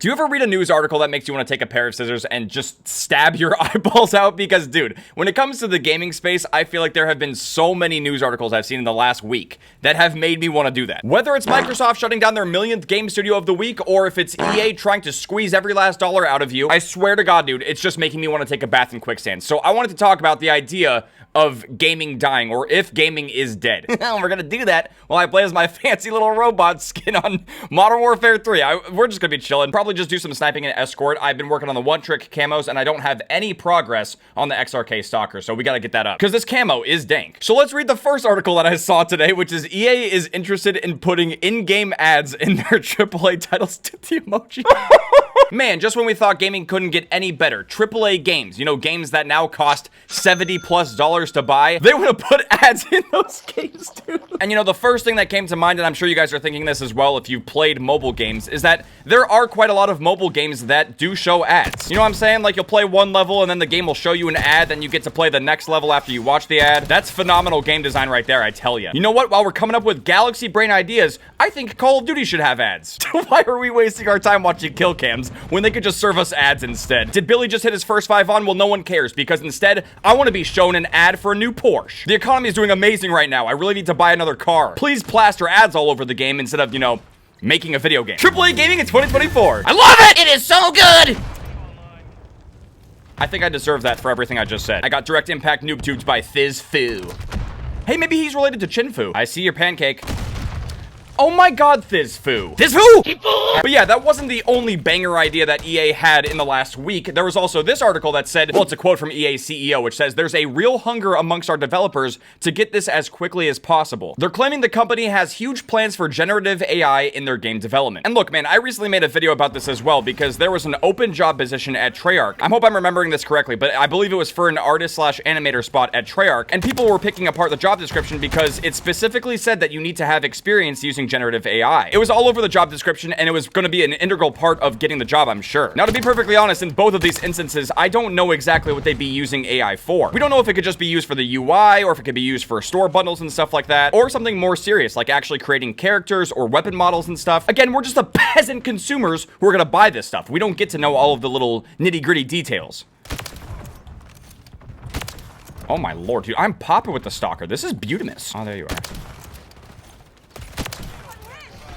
Do you ever read a news article that makes you want to take a pair of scissors and just stab your eyeballs out? Because, dude, when it comes to the gaming space, I feel like there have been so many news articles I've seen in the last week that have made me want to do that. Whether it's Microsoft shutting down their millionth game studio of the week, or if it's EA trying to squeeze every last dollar out of you, I swear to God, dude, it's just making me want to take a bath in quicksand. So I wanted to talk about the idea of gaming dying, or if gaming is dead. We're gonna do that while I play as my fancy little robot skin on Modern Warfare 3. We're just gonna be chilling, probably just do some sniping and escort. I've been working on the one-trick camos, and I don't have any progress on the XRK Stalker, so we gotta get that up, because this camo is dank. So let's read the first article that I saw today, which is EA is interested in putting in-game ads in their AAA titles. To the emoji. Man, just when we thought gaming couldn't get any better, AAA games, you know, games that now cost $70+ to buy, they want to put ads in those games, dude. And you know, the first thing that came to mind, and I'm sure you guys are thinking this as well if you've played mobile games, is that there are quite a lot of mobile games that do show ads. You know what I'm saying? Like, you'll play one level and then the game will show you an ad, then you get to play the next level after you watch the ad. That's phenomenal game design right there, I tell you. You know what? While we're coming up with galaxy brain ideas, I think Call of Duty should have ads. Why are we wasting our time watching kill cams when they could just serve us ads instead? Did Billy just hit his first 5 on? Well, no one cares, because instead, I want to be shown an ad for a new Porsche. The economy is doing amazing right now. I really need to buy another car. Please plaster ads all over the game instead of, you know, making a video game. AAA gaming in 2024. I love it! It is so good! I think I deserve that for everything I just said. I got direct impact noob tubes by Thizfu. Hey, maybe he's related to Chinfu. I see your pancake. Oh my God, Thizfu. Thizfu! But yeah, that wasn't the only banger idea that EA had in the last week. There was also this article that said, well, it's a quote from EA's CEO, which says, "There's a real hunger amongst our developers to get this as quickly as possible." They're claiming the company has huge plans for generative AI in their game development. And look, man, I recently made a video about this as well, because there was an open job position at Treyarch. I hope I'm remembering this correctly, but I believe it was for an artist/animator spot at Treyarch, and people were picking apart the job description because it specifically said that you need to have experience using generative AI. It was all over the job description, and it was going to be an integral part of getting the job, I'm sure. Now, to be perfectly honest, in both of these instances, I don't know exactly what they'd be using AI for. We don't know if it could just be used for the UI, or if it could be used for store bundles and stuff like that, or something more serious, like actually creating characters or weapon models and stuff. Again, we're just the peasant consumers who are going to buy this stuff. We don't get to know all of the little nitty-gritty details. Oh my lord, dude, I'm popping with the Stalker. This is Butimus. Oh, there you are.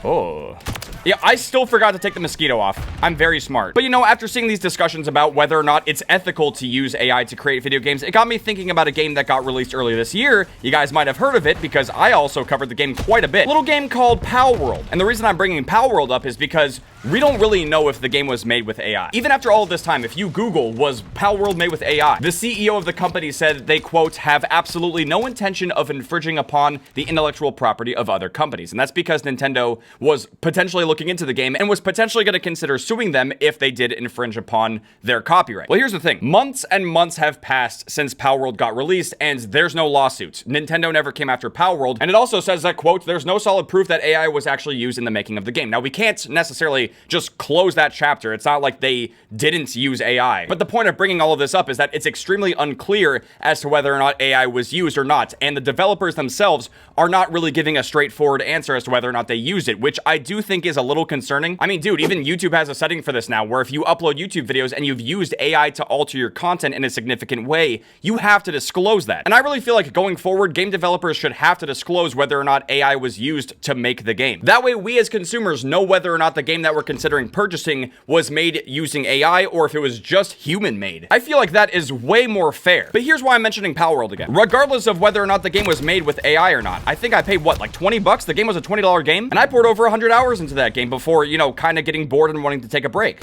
Oh. Yeah, I still forgot to take the mosquito off. I'm very smart. But you know, after seeing these discussions about whether or not it's ethical to use AI to create video games, it got me thinking about a game that got released earlier this year. You guys might have heard of it because I also covered the game quite a bit. A little game called Palworld. And the reason I'm bringing Palworld up is because we don't really know if the game was made with AI. Even after all of this time, if you Google, was Palworld made with AI? The CEO of the company said they, quote, have absolutely no intention of infringing upon the intellectual property of other companies. And that's because Nintendo was potentially looking into the game and was potentially going to consider suing them if they did infringe upon their copyright. Well, here's the thing. Months and months have passed since Palworld got released, and there's no lawsuits. Nintendo never came after Palworld, and it also says that, quote, there's no solid proof that AI was actually used in the making of the game. Now, we can't necessarily just close that chapter. It's not like they didn't use AI. But the point of bringing all of this up is that it's extremely unclear as to whether or not AI was used or not, and the developers themselves are not really giving a straightforward answer as to whether or not they used it, which I do think is a little concerning. I mean, dude, even YouTube has a setting for this now, where if you upload YouTube videos and you've used AI to alter your content in a significant way, you have to disclose that. And I really feel like going forward, game developers should have to disclose whether or not AI was used to make the game. That way, we as consumers know whether or not the game that we're considering purchasing was made using AI, or if it was just human made. I feel like that is way more fair. But here's why I'm mentioning Palworld again. Regardless of whether or not the game was made with AI or not, I think I paid, what, like 20 bucks? The game was a $20 game, and I poured over 100 hours into that game before, you know, kind of getting bored and wanting to take a break.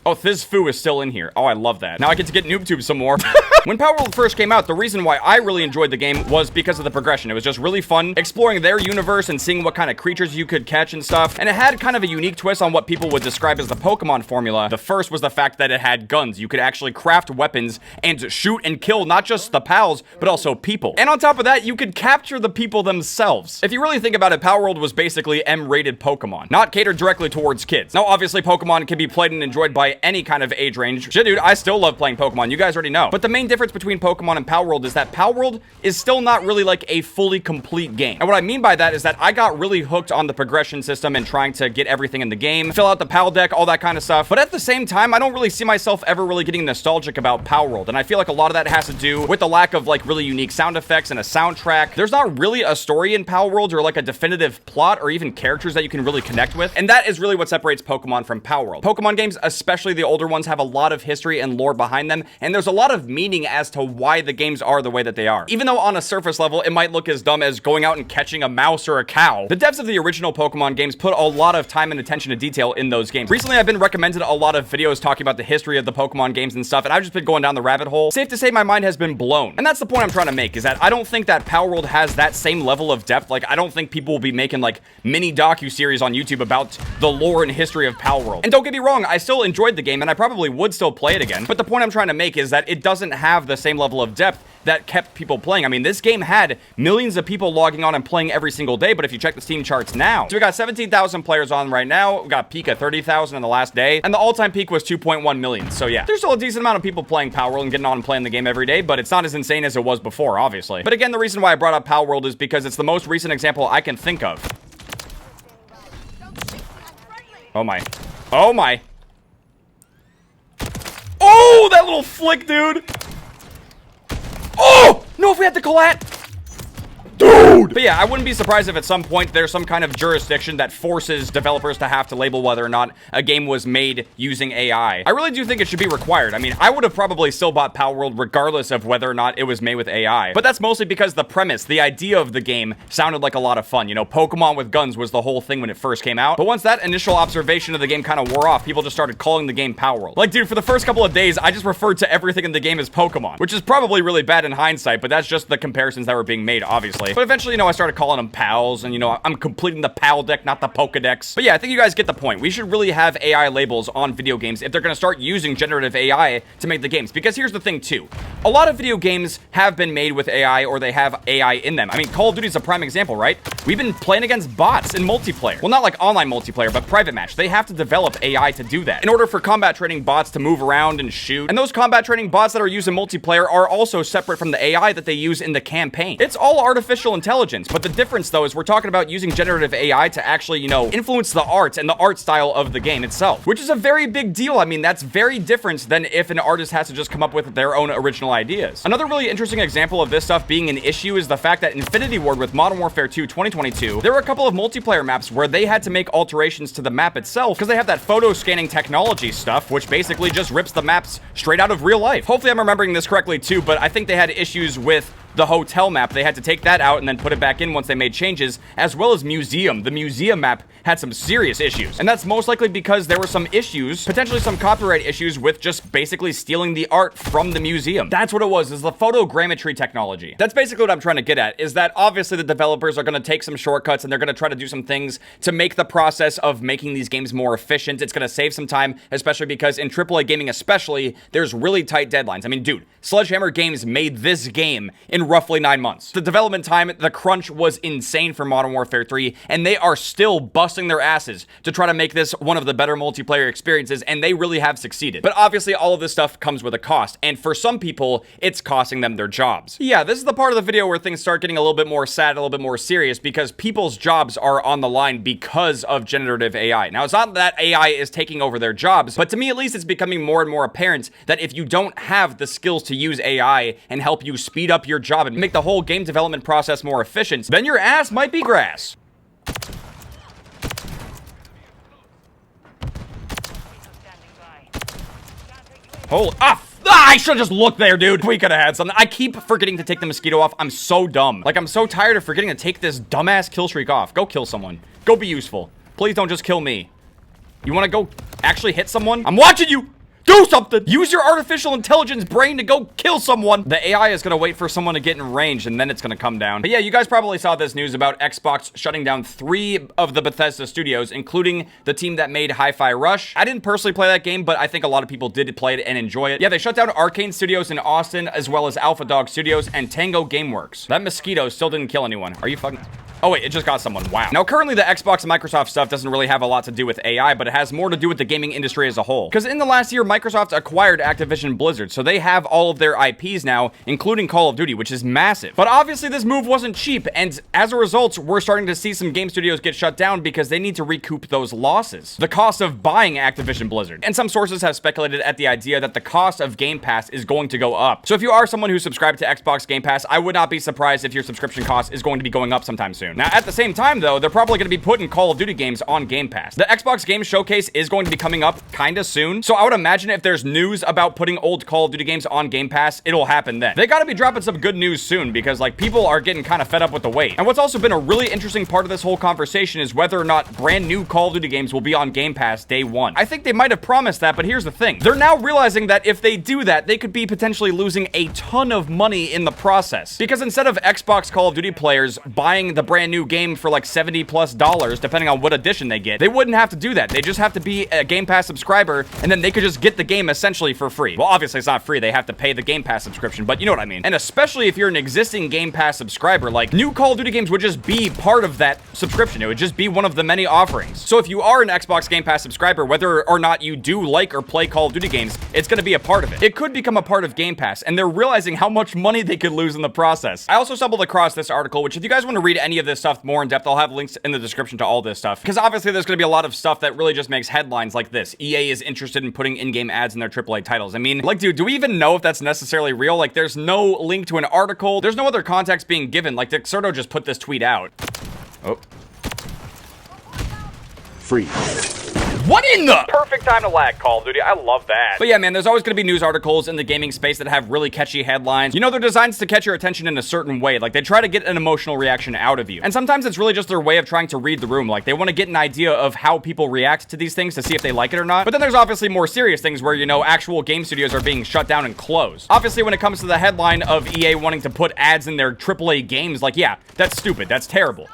Oh, Thizfu is still in here. Oh, I love that. Now I get to get NoobTube some more. When Palworld first came out, the reason why I really enjoyed the game was because of the progression. It was just really fun exploring their universe and seeing what kind of creatures you could catch and stuff. And it had kind of a unique twist on what people would describe as the Pokemon formula. The first was the fact that it had guns. You could actually craft weapons and shoot and kill not just the pals, but also people. And on top of that, you could capture the people themselves. If you really think about it, Palworld was basically M-rated Pokemon, not catered directly towards kids. Now, obviously, Pokemon can be played and enjoyed by any kind of age range. Shit, dude, I still love playing Pokemon. You guys already know. But the main difference difference between Pokemon and Palworld is that Palworld is still not really like a fully complete game. And what I mean by that is that I got really hooked on the progression system and trying to get everything in the game, fill out the Pal deck, all that kind of stuff. But at the same time, I don't really see myself ever really getting nostalgic about Palworld. And I feel like a lot of that has to do with the lack of like really unique sound effects and a soundtrack. There's not really a story in Palworld or like a definitive plot or even characters that you can really connect with. And that is really what separates Pokemon from Palworld. Pokemon games, especially the older ones, have a lot of history and lore behind them. And there's a lot of meaning as to why the games are the way that they are. Even though on a surface level, it might look as dumb as going out and catching a mouse or a cow. The devs of the original Pokemon games put a lot of time and attention to detail in those games. Recently, I've been recommended a lot of videos talking about the history of the Pokemon games and stuff, and I've just been going down the rabbit hole. Safe to say my mind has been blown. And that's the point I'm trying to make, is that I don't think that Palworld has that same level of depth. Like, I don't think people will be making like mini docu-series on YouTube about the lore and history of Palworld. And don't get me wrong, I still enjoyed the game and I probably would still play it again. But the point I'm trying to make is that it doesn't have the same level of depth that kept people playing. I mean, this game had millions of people logging on and playing every single day, but if you check the Steam charts now, so we got 17,000 players on right now, we got a peak of 30,000 in the last day, and the all-time peak was 2.1 million. So yeah, there's still a decent amount of people playing Palworld and getting on and playing the game every day, but it's not as insane as it was before, obviously. But again, the reason why I brought up Palworld is because it's the most recent example I can think of. Oh my. Oh my. Oh, that little flick, dude. Oh! No, if we had the collat! Dude! But yeah, I wouldn't be surprised if at some point there's some kind of jurisdiction that forces developers to have to label whether or not a game was made using AI. I really do think it should be required. I mean, I would have probably still bought Palworld regardless of whether or not it was made with AI. But that's mostly because the premise, the idea of the game, sounded like a lot of fun. You know, Pokemon with guns was the whole thing when it first came out. But once that initial observation of the game kind of wore off, people just started calling the game Palworld. Like, dude, for the first couple of days, I just referred to everything in the game as Pokemon, which is probably really bad in hindsight, but that's just the comparisons that were being made, obviously. But eventually, you know, I started calling them pals, and, you know, I'm completing the pal deck, not the Pokedex. But yeah, I think you guys get the point. We should really have AI labels on video games if they're going to start using generative AI to make the games. Because here's the thing, too. A lot of video games have been made with AI, or they have AI in them. I mean, Call of Duty is a prime example, right? We've been playing against bots in multiplayer. Well, not like online multiplayer, but private match. They have to develop AI to do that in order for combat training bots to move around and shoot. And those combat training bots that are used in multiplayer are also separate from the AI that they use in the campaign. It's all artificial intelligence. But the difference, though, is we're talking about using generative AI to actually, you know, influence the art and the art style of the game itself, which is a very big deal. I mean, that's very different than if an artist has to just come up with their own original ideas. Another really interesting example of this stuff being an issue is the fact that Infinity Ward with Modern Warfare 2 2022, there were a couple of multiplayer maps where they had to make alterations to the map itself because they have that photo scanning technology stuff, which basically just rips the maps straight out of real life. Hopefully I'm remembering this correctly too, but I think they had issues with the hotel map. They had to take that out and then put it back in once they made changes, as well as museum. The museum map had some serious issues, and that's most likely because there were some issues, potentially some copyright issues, with just basically stealing the art from the museum. That's what it was, is the photogrammetry technology. That's basically what I'm trying to get at, is that obviously the developers are going to take some shortcuts and they're going to try to do some things to make the process of making these games more efficient. It's going to save some time, especially because in AAA gaming especially, there's really tight deadlines. I mean, dude, Sledgehammer Games made this game in roughly 9 months. The development time, the crunch was insane for Modern Warfare 3, and they are still busting their asses to try to make this one of the better multiplayer experiences, and they really have succeeded. But obviously, all of this stuff comes with a cost, and for some people, it's costing them their jobs. Yeah, this is the part of the video where things start getting a little bit more sad, a little bit more serious, because people's jobs are on the line because of generative AI. Now, it's not that AI is taking over their jobs, but to me, at least, it's becoming more and more apparent that if you don't have the skills to use AI and help you speed up your job and make the whole game development process more efficient, then your ass might be grass. Holy, I should have just looked there, dude. We could have had something. I keep forgetting to take the mosquito off. I'm so dumb. Like, I'm so tired of forgetting to take this dumbass kill streak off. Go kill someone. Go be useful. Please don't just kill me. You want to go actually hit someone? I'm watching you. Do something! Use your artificial intelligence brain to go kill someone! The AI is gonna wait for someone to get in range, and then it's gonna come down. But yeah, you guys probably saw this news about Xbox shutting down 3 of the Bethesda studios, including the team that made Hi-Fi Rush. I didn't personally play that game, but I think a lot of people did play it and enjoy it. Yeah, they shut down Arcane Studios in Austin, as well as Alpha Dog Studios and Tango Gameworks. That mosquito still didn't kill anyone. Are you fucking... Oh wait, it just got someone. Wow. Now currently the Xbox and Microsoft stuff doesn't really have a lot to do with AI, but it has more to do with the gaming industry as a whole. Because in the last year, Microsoft acquired Activision Blizzard, so they have all of their IPs now, including Call of Duty, which is massive. But obviously this move wasn't cheap, and as a result, we're starting to see some game studios get shut down because they need to recoup those losses. The cost of buying Activision Blizzard. And some sources have speculated at the idea that the cost of Game Pass is going to go up. So if you are someone who's subscribed to Xbox Game Pass, I would not be surprised if your subscription cost is going to be going up sometime soon. Now, at the same time, though, they're probably going to be putting Call of Duty games on Game Pass. The Xbox Game Showcase is going to be coming up kind of soon, so I would imagine if there's news about putting old Call of Duty games on Game Pass, it'll happen then. They got to be dropping some good news soon because, like, people are getting kind of fed up with the wait. And what's also been a really interesting part of this whole conversation is whether or not brand new Call of Duty games will be on Game Pass day one. I think they might have promised that, but here's the thing. They're now realizing that if they do that, they could be potentially losing a ton of money in the process. Because instead of Xbox Call of Duty players buying the brand new game for like $70+ depending on what edition they get, they wouldn't have to do that. They just have to be a Game Pass subscriber, and then they could just get the game essentially for free. Well, obviously it's not free. They have to pay the Game Pass subscription, but you know what I mean. And especially if you're an existing Game Pass subscriber, like, new Call of Duty games would just be part of that subscription. It would just be one of the many offerings. So if you are an Xbox Game Pass subscriber, whether or not you do like or play Call of Duty games, it's going to be a part of it. It could become a part of Game Pass, and they're realizing how much money they could lose in the process. I also stumbled across this article, which if you guys want to read any of this stuff more in depth, I'll have links in the description to all this stuff. Because obviously there's going to be a lot of stuff that really just makes headlines like this. EA is interested in putting in-game ads in their AAA titles. I mean, like, dude, do we even know if that's necessarily real? Like, there's no link to an article. There's no other context being given. Like, Dexerto just put this tweet out. Oh. Free. What in the perfect time to lag, Call of Duty? I love that. But yeah, man, there's always going to be news articles in the gaming space that have really catchy headlines. You know, they're designed to catch your attention in a certain way. Like, they try to get an emotional reaction out of you. And sometimes it's really just their way of trying to read the room. Like, they want to get an idea of how people react to these things to see if they like it or not. But then there's obviously more serious things where, you know, actual game studios are being shut down and closed. Obviously, when it comes to the headline of EA wanting to put ads in their AAA games, like, yeah, that's stupid. That's terrible.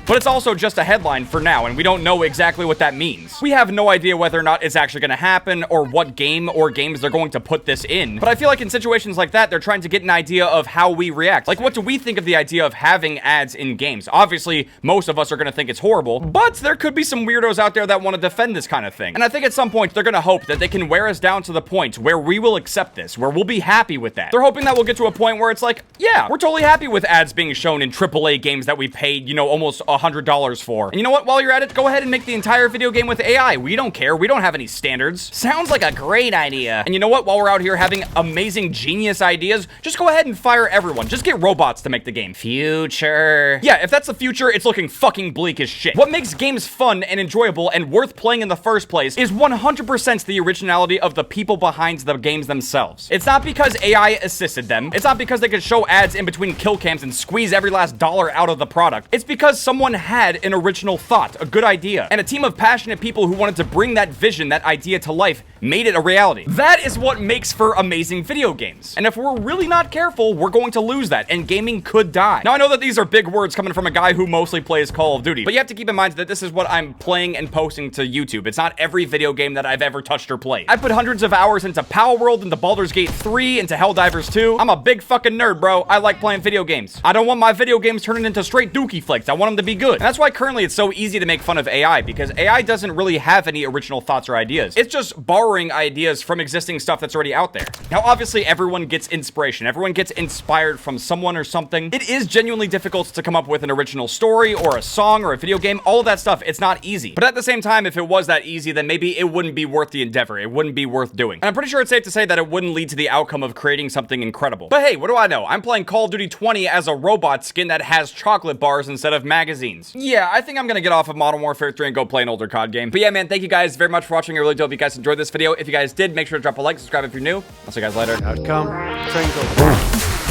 But it's also just a headline for now, and we don't know exactly what that means. We have no idea whether or not it's actually going to happen, or what game or games they're going to put this in. But I feel like in situations like that, they're trying to get an idea of how we react. Like, what do we think of the idea of having ads in games? Obviously, most of us are going to think it's horrible, but there could be some weirdos out there that want to defend this kind of thing. And I think at some point, they're going to hope that they can wear us down to the point where we will accept this, where we'll be happy with that. They're hoping that we'll get to a point where it's like, yeah, we're totally happy with ads being shown in AAA games that we paid, you know, almost $100 for. And you know what? While you're at it, go ahead and make the entire video game with AI. We don't care. We don't have any standards. Sounds like a great idea. And you know what? While we're out here having amazing genius ideas, just go ahead and fire everyone. Just get robots to make the game. Future. Yeah, if that's the future, it's looking fucking bleak as shit. What makes games fun and enjoyable and worth playing in the first place is 100% the originality of the people behind the games themselves. It's not because AI assisted them. It's not because they could show ads in between kill cams and squeeze every last dollar out of the product. It's because someone had an original thought, a good idea, and a team of passionate people who wanted to bring that vision, that idea to life, made it a reality. That is what makes for amazing video games. And if we're really not careful, we're going to lose that, and gaming could die. Now, I know that these are big words coming from a guy who mostly plays Call of Duty, but you have to keep in mind that this is what I'm playing and posting to YouTube. It's not every video game that I've ever touched or played. I put hundreds of hours into Palworld, into Baldur's Gate 3, into Helldivers 2. I'm a big fucking nerd, bro. I like playing video games. I don't want my video games turning into straight dookie flicks. I want them to be good. And that's why currently it's so easy to make fun of AI, because AI doesn't really have any original thoughts or ideas. It's just borrowing ideas from existing stuff that's already out there. Now, obviously, everyone gets inspiration. Everyone gets inspired from someone or something. It is genuinely difficult to come up with an original story or a song or a video game. All of that stuff, it's not easy. But at the same time, if it was that easy, then maybe it wouldn't be worth the endeavor. It wouldn't be worth doing. And I'm pretty sure it's safe to say that it wouldn't lead to the outcome of creating something incredible. But hey, what do I know? I'm playing Call of Duty 20 as a robot skin that has chocolate bars instead of magazines. Yeah, I think I'm gonna get off of Modern Warfare 3 and go play an older COD game. But yeah, man, thank you guys very much for watching. I really do hope you guys enjoyed this video. If you guys did, make sure to drop a like, subscribe if you're new. I'll see you guys later. Outcome. Train goes.